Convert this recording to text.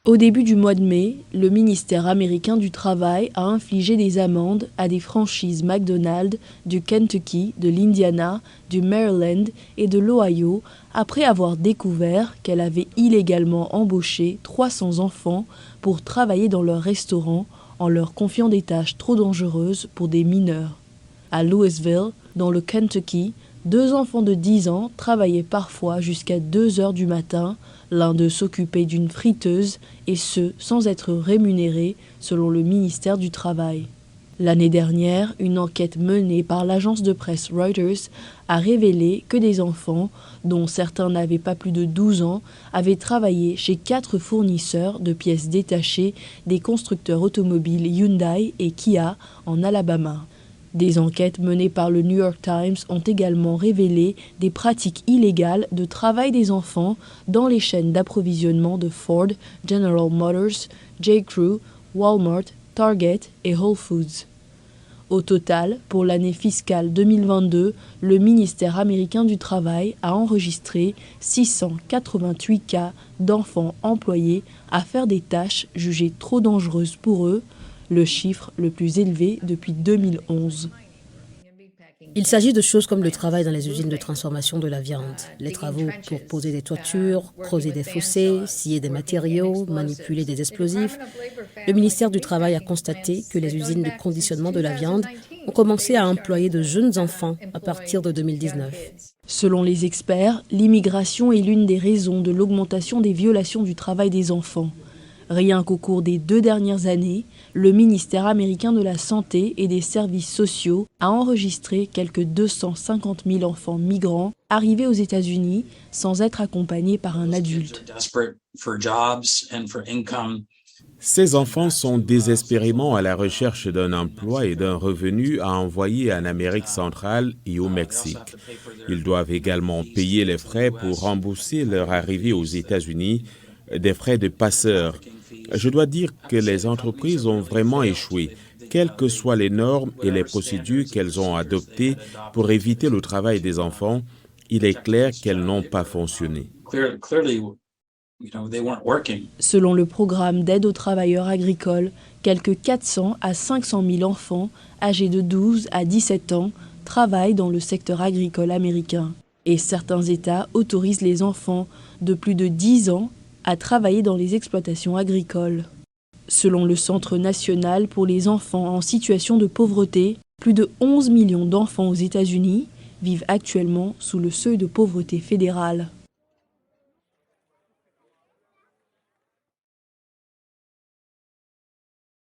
Au début du mois de mai, le ministère américain du Travail a infligé des amendes à des franchises McDonald's du Kentucky, de l'Indiana, du Maryland et de l'Ohio après avoir découvert qu'elle avait illégalement embauché 300 enfants pour travailler dans leur restaurant en leur confiant des tâches trop dangereuses pour des mineurs. À Louisville, dans le Kentucky, 2 enfants de 10 ans travaillaient parfois jusqu'à 2 heures du matin. L'un d'eux s'occupait d'une friteuse, et ce, sans être rémunéré, selon le ministère du Travail. L'année dernière, une enquête menée par l'agence de presse Reuters a révélé que des enfants, dont certains n'avaient pas plus de 12 ans, avaient travaillé chez 4 fournisseurs de pièces détachées des constructeurs automobiles Hyundai et Kia en Alabama. Des enquêtes menées par le New York Times ont également révélé des pratiques illégales de travail des enfants dans les chaînes d'approvisionnement de Ford, General Motors, J.Crew, Walmart, Target et Whole Foods. Au total, pour l'année fiscale 2022, le ministère américain du Travail a enregistré 688 cas d'enfants employés à faire des tâches jugées trop dangereuses pour eux, le chiffre le plus élevé depuis 2011. Il s'agit de choses comme le travail dans les usines de transformation de la viande, les travaux pour poser des toitures, creuser des fossés, scier des matériaux, manipuler des explosifs. Le ministère du Travail a constaté que les usines de conditionnement de la viande ont commencé à employer de jeunes enfants à partir de 2019. Selon les experts, l'immigration est l'une des raisons de l'augmentation des violations du travail des enfants. Rien qu'au cours des 2 dernières années, le ministère américain de la Santé et des Services sociaux a enregistré quelques 250 000 enfants migrants arrivés aux États-Unis sans être accompagnés par un adulte. Ces enfants sont désespérément à la recherche d'un emploi et d'un revenu à envoyer en Amérique centrale et au Mexique. Ils doivent également payer les frais pour rembourser leur arrivée aux États-Unis, des frais de passeurs. Je dois dire que les entreprises ont vraiment échoué, quelles que soient les normes et les procédures qu'elles ont adoptées pour éviter le travail des enfants. Il est clair qu'elles n'ont pas fonctionné. Selon le programme d'aide aux travailleurs agricoles, quelques 400 à 500 000 enfants âgés de 12 à 17 ans travaillent dans le secteur agricole américain. Et certains États autorisent les enfants de plus de 10 ans à travailler dans les exploitations agricoles. Selon le Centre national pour les enfants en situation de pauvreté, plus de 11 millions d'enfants aux États-Unis vivent actuellement sous le seuil de pauvreté fédérale.